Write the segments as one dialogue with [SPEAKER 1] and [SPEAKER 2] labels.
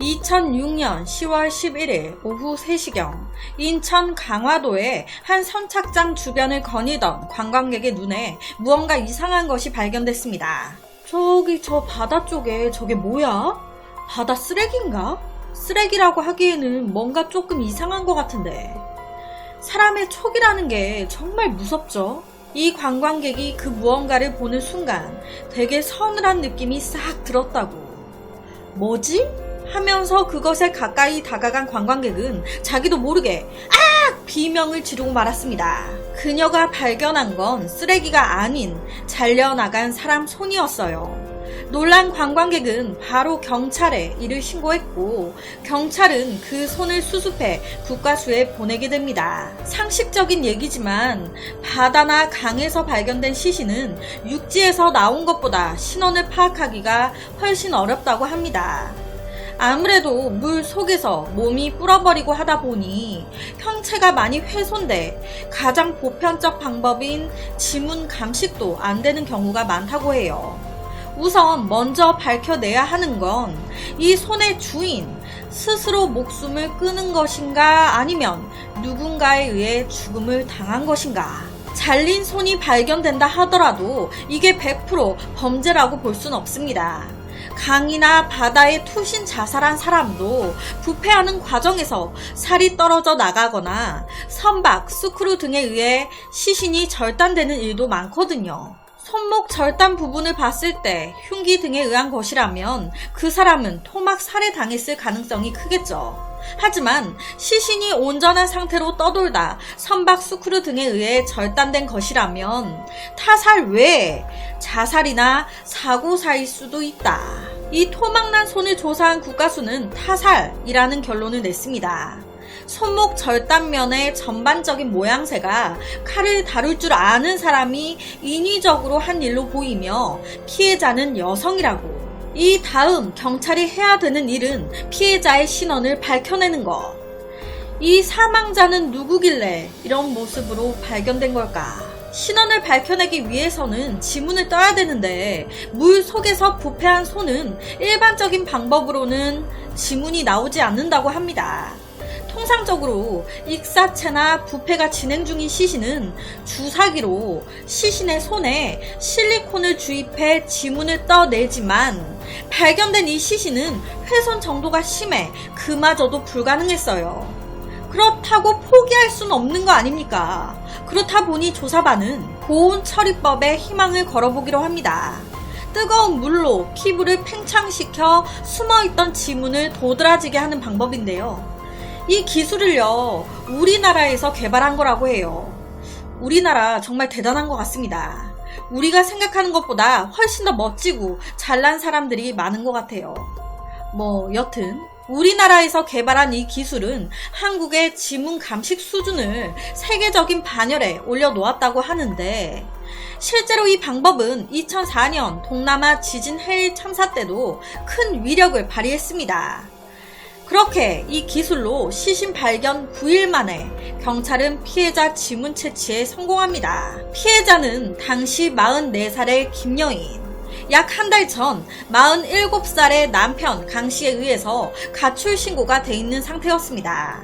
[SPEAKER 1] 2006년 10월 11일 오후 3시경 인천 강화도의 한 선착장 주변을 거니던 관광객의 눈에 무언가 이상한 것이 발견됐습니다. 저기 저 바다 쪽에 저게 뭐야? 바다 쓰레기인가? 쓰레기라고 하기에는 뭔가 조금 이상한 것 같은데. 사람의 촉이라는 게 정말 무섭죠? 이 관광객이 그 무언가를 보는 순간 되게 서늘한 느낌이 싹 들었다고. 뭐지? 하면서 그것에 가까이 다가간 관광객은 자기도 모르게 악! 비명을 지르고 말았습니다. 그녀가 발견한 건 쓰레기가 아닌 잘려나간 사람 손이었어요. 놀란 관광객은 바로 경찰에 이를 신고했고 경찰은 그 손을 수습해 국과수에 보내게 됩니다. 상식적인 얘기지만 바다나 강에서 발견된 시신은 육지에서 나온 것보다 신원을 파악하기가 훨씬 어렵다고 합니다. 아무래도 물 속에서 몸이 불어버리고 하다 보니 형체가 많이 훼손돼 가장 보편적 방법인 지문 감식도 안 되는 경우가 많다고 해요. 우선 먼저 밝혀내야 하는 건 이 손의 주인 스스로 목숨을 끊은 것인가 아니면 누군가에 의해 죽음을 당한 것인가. 잘린 손이 발견된다 하더라도 이게 100% 범죄라고 볼 순 없습니다. 강이나 바다에 투신 자살한 사람도 부패하는 과정에서 살이 떨어져 나가거나 선박, 스크류 등에 의해 시신이 절단되는 일도 많거든요. 손목 절단 부분을 봤을 때 흉기 등에 의한 것이라면 그 사람은 토막 살해당했을 가능성이 크겠죠. 하지만 시신이 온전한 상태로 떠돌다 선박 스크류 등에 의해 절단된 것이라면 타살 외에 자살이나 사고사일 수도 있다. 이 토막난 손을 조사한 국과수는 타살이라는 결론을 냈습니다. 손목 절단면의 전반적인 모양새가 칼을 다룰 줄 아는 사람이 인위적으로 한 일로 보이며 피해자는 여성이라고. 이 다음 경찰이 해야 되는 일은 피해자의 신원을 밝혀내는 것. 이 사망자는 누구길래 이런 모습으로 발견된 걸까? 신원을 밝혀내기 위해서는 지문을 떠야 되는데 물 속에서 부패한 손은 일반적인 방법으로는 지문이 나오지 않는다고 합니다. 통상적으로 익사체나 부패가 진행 중인 시신은 주사기로 시신의 손에 실리콘을 주입해 지문을 떠내지만 발견된 이 시신은 훼손 정도가 심해 그마저도 불가능했어요. 그렇다고 포기할 수는 없는 거 아닙니까? 그렇다 보니 조사반은 보온처리법에 희망을 걸어보기로 합니다. 뜨거운 물로 피부를 팽창시켜 숨어있던 지문을 도드라지게 하는 방법인데요. 이 기술을요, 우리나라에서 개발한 거라고 해요. 우리나라 정말 대단한 것 같습니다. 우리가 생각하는 것보다 훨씬 더 멋지고 잘난 사람들이 많은 것 같아요. 여튼 우리나라에서 개발한 이 기술은 한국의 지문 감식 수준을 세계적인 반열에 올려놓았다고 하는데 실제로 이 방법은 2004년 동남아 지진 해일 참사 때도 큰 위력을 발휘했습니다. 그렇게 이 기술로 시신 발견 9일 만에 경찰은 피해자 지문 채취에 성공합니다. 피해자는 당시 44살의 김여인. 약 한 달 전 47살의 남편 강씨에 의해서 가출 신고가 돼 있는 상태였습니다.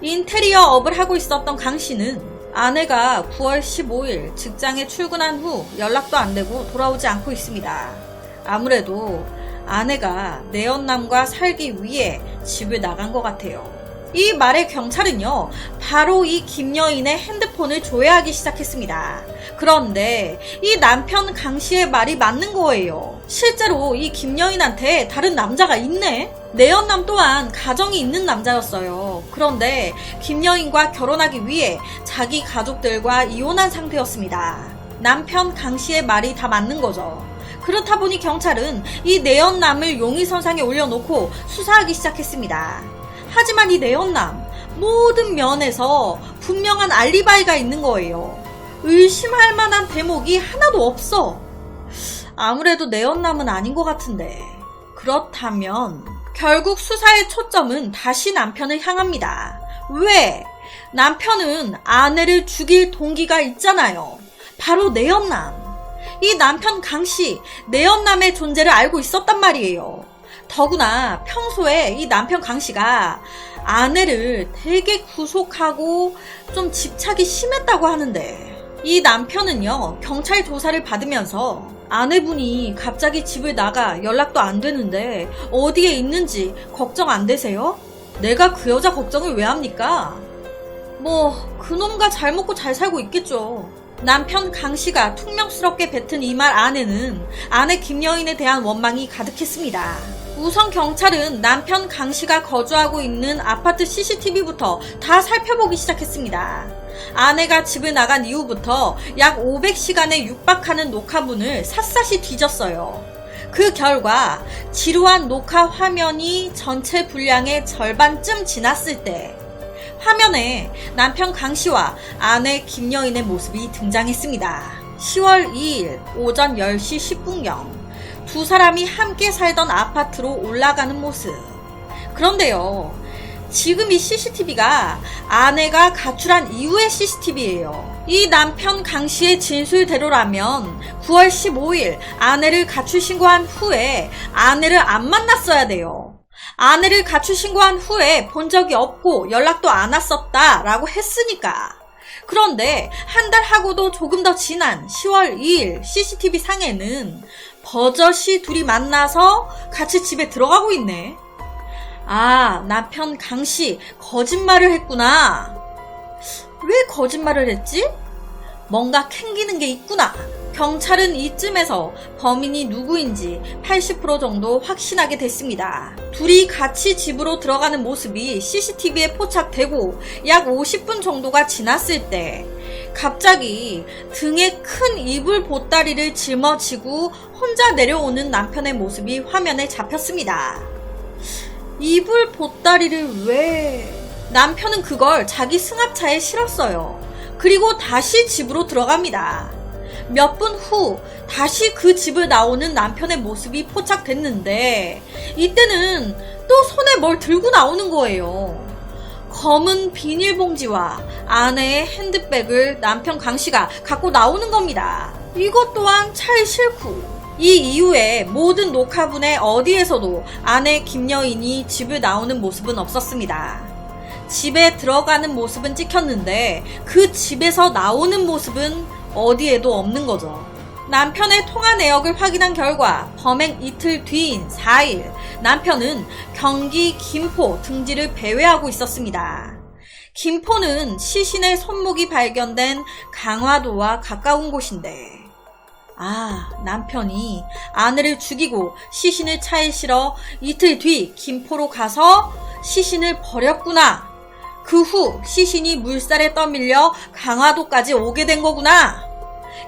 [SPEAKER 1] 인테리어 업을 하고 있었던 강씨는 아내가 9월 15일 직장에 출근한 후 연락도 안 되고 돌아오지 않고 있습니다. 아무래도 아내가 내연남과 살기 위해 집을 나간 것 같아요. 이 말에 경찰은요, 바로 이 김여인의 핸드폰을 조회하기 시작했습니다. 그런데 이 남편 강씨의 말이 맞는 거예요. 실제로 이 김여인한테 다른 남자가 있네? 내연남 또한 가정이 있는 남자였어요. 그런데 김여인과 결혼하기 위해 자기 가족들과 이혼한 상태였습니다. 남편 강씨의 말이 다 맞는 거죠. 그렇다 보니 경찰은 이 내연남을 용의선상에 올려놓고 수사하기 시작했습니다. 하지만 이 내연남, 모든 면에서 분명한 알리바이가 있는 거예요. 의심할 만한 대목이 하나도 없어. 아무래도 내연남은 아닌 것 같은데. 그렇다면 결국 수사의 초점은 다시 남편을 향합니다. 왜? 남편은 아내를 죽일 동기가 있잖아요. 바로 내연남. 이 남편 강씨, 내연남의 존재를 알고 있었단 말이에요. 더구나 평소에 이 남편 강씨가 아내를 되게 구속하고 좀 집착이 심했다고 하는데, 이 남편은요, 경찰 조사를 받으면서 아내분이 갑자기 집을 나가 연락도 안 되는데 어디에 있는지 걱정 안 되세요? 내가 그 여자 걱정을 왜 합니까? 그놈과 잘 먹고 잘 살고 있겠죠. 남편 강씨가 퉁명스럽게 뱉은 이 말 안에는 아내 김여인에 대한 원망이 가득했습니다. 우선 경찰은 남편 강씨가 거주하고 있는 아파트 CCTV부터 다 살펴보기 시작했습니다. 아내가 집을 나간 이후부터 약 500시간에 육박하는 녹화문을 샅샅이 뒤졌어요. 그 결과 지루한 녹화 화면이 전체 분량의 절반쯤 지났을 때 화면에 남편 강씨와 아내 김여인의 모습이 등장했습니다. 10월 2일 오전 10시 10분경 두 사람이 함께 살던 아파트로 올라가는 모습. 그런데요, 지금 이 CCTV가 아내가 가출한 이후의 CCTV예요. 이 남편 강씨의 진술대로라면 9월 15일 아내를 가출 신고한 후에 아내를 안 만났어야 돼요. 아내를 가출 신고한 후에 본 적이 없고 연락도 안 왔었다라고 했으니까. 그런데 한 달 하고도 조금 더 지난 10월 2일 CCTV 상에는 버젓이 둘이 만나서 같이 집에 들어가고 있네. 아, 남편 강씨 거짓말을 했구나. 왜 거짓말을 했지? 뭔가 캥기는 게 있구나. 경찰은 이쯤에서 범인이 누구인지 80% 정도 확신하게 됐습니다. 둘이 같이 집으로 들어가는 모습이 CCTV에 포착되고 약 50분 정도가 지났을 때 갑자기 등에 큰 이불 보따리를 짊어지고 혼자 내려오는 남편의 모습이 화면에 잡혔습니다. 이불 보따리를 왜? 남편은 그걸 자기 승합차에 실었어요. 그리고 다시 집으로 들어갑니다. 몇 분 후 다시 그 집을 나오는 남편의 모습이 포착됐는데 이때는 또 손에 뭘 들고 나오는 거예요. 검은 비닐봉지와 아내의 핸드백을 남편 강씨가 갖고 나오는 겁니다. 이것 또한 차에 싣고 이 이후에 모든 녹화분에 어디에서도 아내 김여인이 집을 나오는 모습은 없었습니다. 집에 들어가는 모습은 찍혔는데 그 집에서 나오는 모습은 어디에도 없는 거죠. 남편의 통화 내역을 확인한 결과 범행 이틀 뒤인 4일 남편은 경기 김포 등지를 배회하고 있었습니다. 김포는 시신의 손목이 발견된 강화도와 가까운 곳인데, 아, 남편이 아내를 죽이고 시신을 차에 실어 이틀 뒤 김포로 가서 시신을 버렸구나. 그 후 시신이 물살에 떠밀려 강화도까지 오게 된 거구나.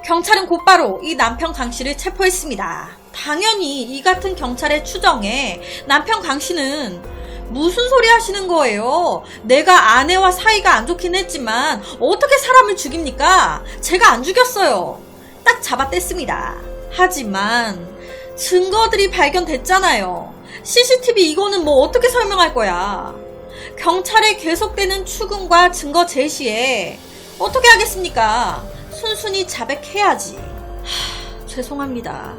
[SPEAKER 1] 경찰은 곧바로 이 남편 강씨를 체포했습니다. 당연히 이 같은 경찰의 추정에 남편 강씨는 무슨 소리 하시는 거예요? 내가 아내와 사이가 안 좋긴 했지만 어떻게 사람을 죽입니까? 제가 안 죽였어요. 딱 잡아뗐습니다. 하지만 증거들이 발견됐잖아요. CCTV 이거는 뭐 어떻게 설명할 거야? 경찰의 계속되는 추궁과 증거 제시에 어떻게 하겠습니까? 순순히 자백해야지. 죄송합니다.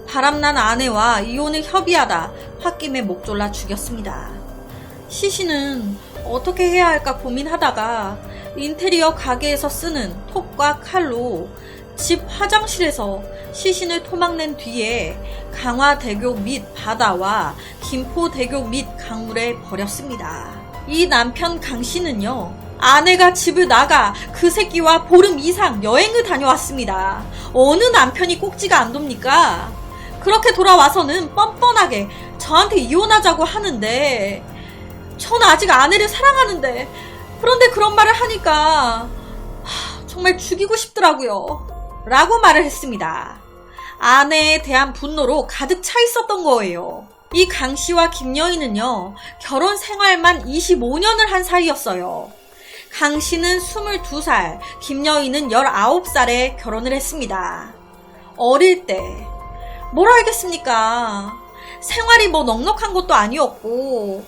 [SPEAKER 1] 바람난 아내와 이혼을 협의하다 홧김에 목 졸라 죽였습니다. 시신은 어떻게 해야 할까 고민하다가 인테리어 가게에서 쓰는 톱과 칼로 집 화장실에서 시신을 토막낸 뒤에 강화대교 밑 바다와 김포대교 밑 강물에 버렸습니다. 이 남편 강씨는요, 아내가 집을 나가 그 새끼와 보름 이상 여행을 다녀왔습니다. 어느 남편이 꼭지가 안 돕니까? 그렇게 돌아와서는 뻔뻔하게 저한테 이혼하자고 하는데, 전 아직 아내를 사랑하는데, 그런데 그런 말을 하니까 정말 죽이고 싶더라고요. 라고 말을 했습니다. 아내에 대한 분노로 가득 차 있었던 거예요. 이 강씨와 김여인은요, 결혼 생활만 25년을 한 사이였어요. 강씨는 22살, 김여인은 19살에 결혼을 했습니다. 어릴 때 뭘 알겠습니까? 생활이 뭐 넉넉한 것도 아니었고,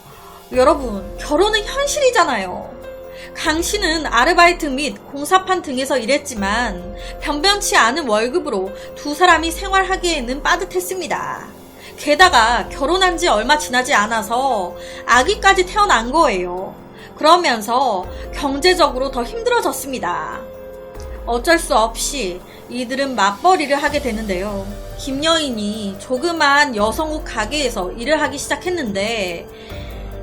[SPEAKER 1] 여러분, 결혼은 현실이잖아요. 강씨는 아르바이트 및 공사판 등에서 일했지만 변변치 않은 월급으로 두 사람이 생활하기에는 빠듯했습니다. 게다가 결혼한 지 얼마 지나지 않아서 아기까지 태어난 거예요. 그러면서 경제적으로 더 힘들어졌습니다. 어쩔 수 없이 이들은 맞벌이를 하게 되는데요. 김여인이 조그만 여성옷 가게에서 일을 하기 시작했는데,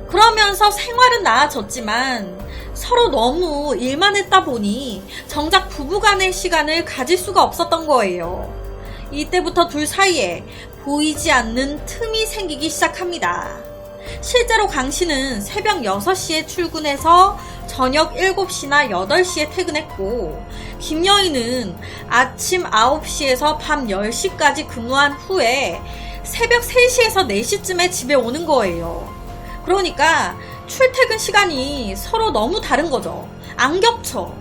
[SPEAKER 1] 그러면서 생활은 나아졌지만 서로 너무 일만 했다 보니 정작 부부간의 시간을 가질 수가 없었던 거예요. 이때부터 둘 사이에 보이지 않는 틈이 생기기 시작합니다. 실제로 강 씨는 새벽 6시에 출근해서 저녁 7시나 8시에 퇴근했고, 김여인은 아침 9시에서 밤 10시까지 근무한 후에 새벽 3시에서 4시쯤에 집에 오는 거예요. 그러니까 출퇴근 시간이 서로 너무 다른 거죠. 안 겹쳐.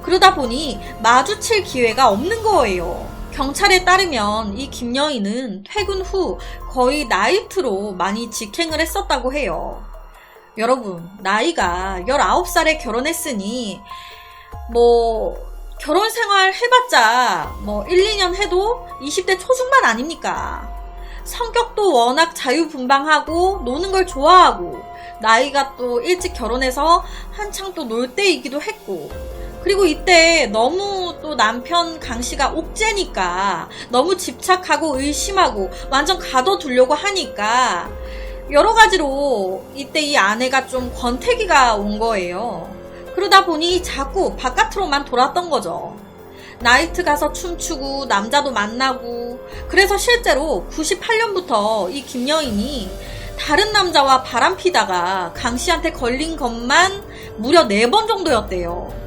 [SPEAKER 1] 그러다 보니 마주칠 기회가 없는 거예요. 경찰에 따르면 이 김여인은 퇴근 후 거의 나이트로 많이 직행을 했었다고 해요. 여러분, 나이가 19살에 결혼했으니 결혼 생활 해봤자 1, 2년 해도 20대 초중반 아닙니까? 성격도 워낙 자유분방하고 노는 걸 좋아하고, 나이가 또 일찍 결혼해서 한창 또 놀 때이기도 했고, 그리고 이때 너무 또 남편 강 씨가 옥죄니까 너무 집착하고 의심하고 완전 가둬두려고 하니까 여러 가지로 이때 이 아내가 좀 권태기가 온 거예요. 그러다 보니 자꾸 바깥으로만 돌았던 거죠. 나이트 가서 춤추고 남자도 만나고, 그래서 실제로 98년부터 이 김여인이 다른 남자와 바람피다가 강 씨한테 걸린 것만 무려 4번 정도였대요.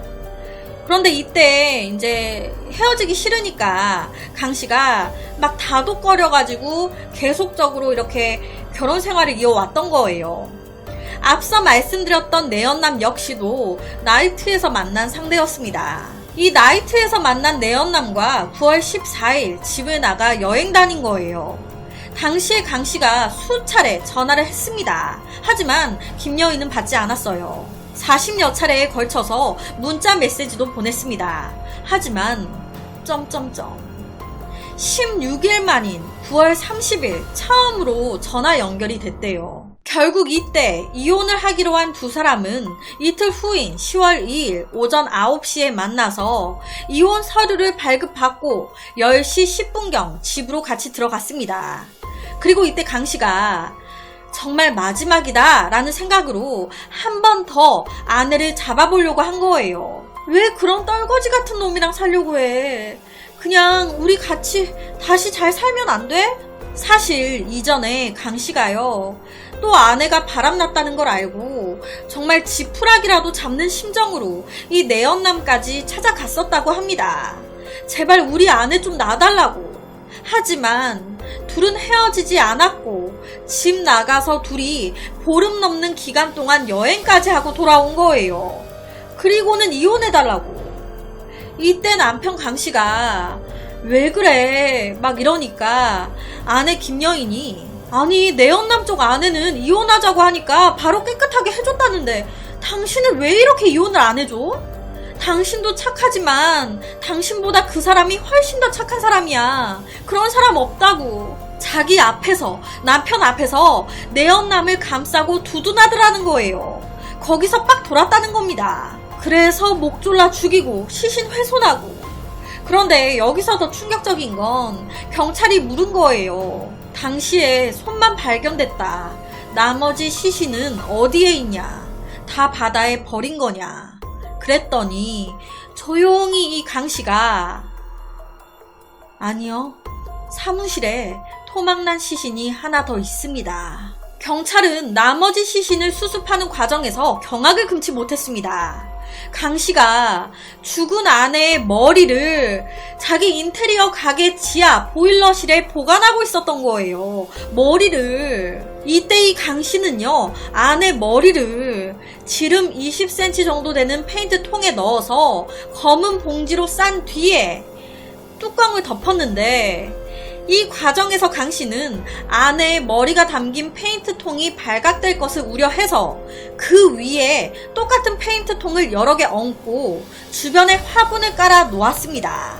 [SPEAKER 1] 그런데 이때 이제 헤어지기 싫으니까 강 씨가 막 다독거려가지고 계속적으로 이렇게 결혼 생활을 이어왔던 거예요. 앞서 말씀드렸던 내연남 역시도 나이트에서 만난 상대였습니다. 이 나이트에서 만난 내연남과 9월 14일 집을 나가 여행 다닌 거예요. 당시에 강 씨가 수차례 전화를 했습니다. 하지만 김여인은 받지 않았어요. 40여 차례에 걸쳐서 문자 메시지도 보냈습니다. 하지만 16일 만인 9월 30일 처음으로 전화 연결이 됐대요. 결국 이때 이혼을 하기로 한 두 사람은 이틀 후인 10월 2일 오전 9시에 만나서 이혼 서류를 발급받고 10시 10분경 집으로 같이 들어갔습니다. 그리고 이때 강 씨가 정말 마지막이다 라는 생각으로 한 번 더 아내를 잡아보려고 한 거예요. 왜 그런 떨거지 같은 놈이랑 살려고 해? 그냥 우리 같이 다시 잘 살면 안 돼? 사실 이전에 강 씨가요, 또 아내가 바람났다는 걸 알고 정말 지푸라기라도 잡는 심정으로 이 내연남까지 찾아갔었다고 합니다. 제발 우리 아내 좀 놔달라고. 하지만 둘은 헤어지지 않았고 집 나가서 둘이 보름 넘는 기간 동안 여행까지 하고 돌아온 거예요. 그리고는 이혼해달라고. 이때 남편 강 씨가 왜 그래 막 이러니까 아내 김여인이, 아니 내연남 쪽 아내는 이혼하자고 하니까 바로 깨끗하게 해줬다는데 당신은 왜 이렇게 이혼을 안 해줘? 당신도 착하지만 당신보다 그 사람이 훨씬 더 착한 사람이야. 그런 사람 없다고. 자기 앞에서, 남편 앞에서 내연남을 감싸고 두둔하더라는 거예요. 거기서 빡 돌았다는 겁니다. 그래서 목 졸라 죽이고 시신 훼손하고. 그런데 여기서 더 충격적인 건 경찰이 물은 거예요. 당시에 손만 발견됐다. 나머지 시신은 어디에 있냐? 다 바다에 버린 거냐? 그랬더니 조용히 이 강 씨가, 아니요, 사무실에 토막난 시신이 하나 더 있습니다. 경찰은 나머지 시신을 수습하는 과정에서 경악을 금치 못했습니다. 강 씨가 죽은 아내의 머리를 자기 인테리어 가게 지하 보일러실에 보관하고 있었던 거예요. 머리를. 이때 이 강 씨는요, 아내 머리를 지름 20cm 정도 되는 페인트 통에 넣어서 검은 봉지로 싼 뒤에 뚜껑을 덮었는데, 이 과정에서 강 씨는 아내의 머리가 담긴 페인트 통이 발각될 것을 우려해서 그 위에 똑같은 페인트 통을 여러 개 얹고 주변에 화분을 깔아 놓았습니다.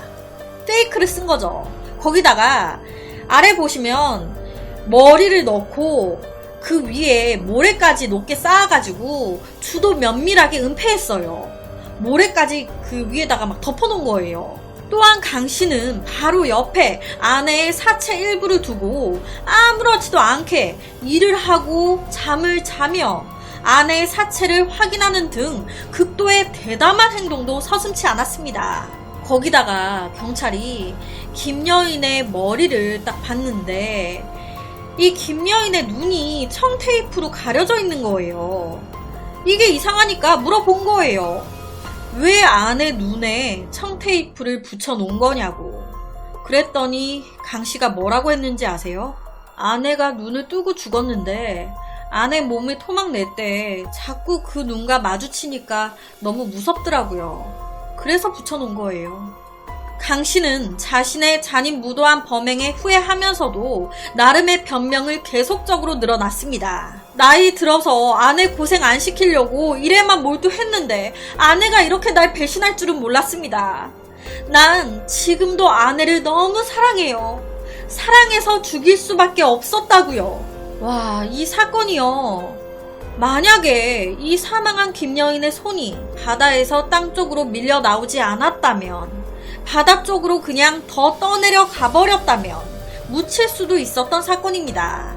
[SPEAKER 1] 페이크를 쓴 거죠. 거기다가 아래 보시면 머리를 넣고 그 위에 모래까지 높게 쌓아가지고 주도 면밀하게 은폐했어요. 모래까지 그 위에다가 막 덮어놓은 거예요. 또한 강 씨는 바로 옆에 아내의 사체 일부를 두고 아무렇지도 않게 일을 하고 잠을 자며 아내의 사체를 확인하는 등 극도의 대담한 행동도 서슴지 않았습니다. 거기다가 경찰이 김여인의 머리를 딱 봤는데 이 김여인의 눈이 청테이프로 가려져 있는 거예요. 이게 이상하니까 물어본 거예요. 왜 아내 눈에 청테이프를 붙여놓은 거냐고. 그랬더니 강씨가 뭐라고 했는지 아세요? 아내가 눈을 뜨고 죽었는데 아내 몸이 토막낼 때 자꾸 그 눈과 마주치니까 너무 무섭더라고요. 그래서 붙여놓은 거예요. 강씨는 자신의 잔인무도한 범행에 후회하면서도 나름의 변명을 계속적으로 늘어놨습니다. 나이 들어서 아내 고생 안 시키려고 일에만 몰두했는데 아내가 이렇게 날 배신할 줄은 몰랐습니다. 난 지금도 아내를 너무 사랑해요. 사랑해서 죽일 수밖에 없었다고요. 와, 이 사건이요. 만약에 이 사망한 김여인의 손이 바다에서 땅 쪽으로 밀려 나오지 않았다면, 바다 쪽으로 그냥 더 떠내려 가버렸다면 묻힐 수도 있었던 사건입니다.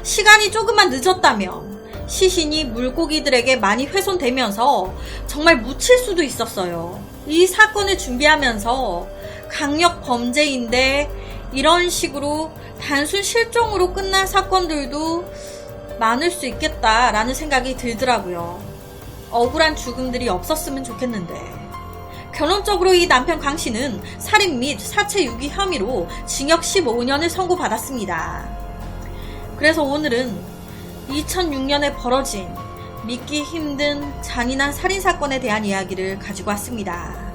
[SPEAKER 1] 시간이 조금만 늦었다면 시신이 물고기들에게 많이 훼손되면서 정말 묻힐 수도 있었어요. 이 사건을 준비하면서 강력 범죄인데 이런 식으로 단순 실종으로 끝난 사건들도 많을 수 있겠다라는 생각이 들더라고요. 억울한 죽음들이 없었으면 좋겠는데. 결론적으로 이 남편 강씨는 살인 및 사체 유기 혐의로 징역 15년을 선고받았습니다. 그래서 오늘은 2006년에 벌어진 믿기 힘든 잔인한 살인사건에 대한 이야기를 가지고 왔습니다.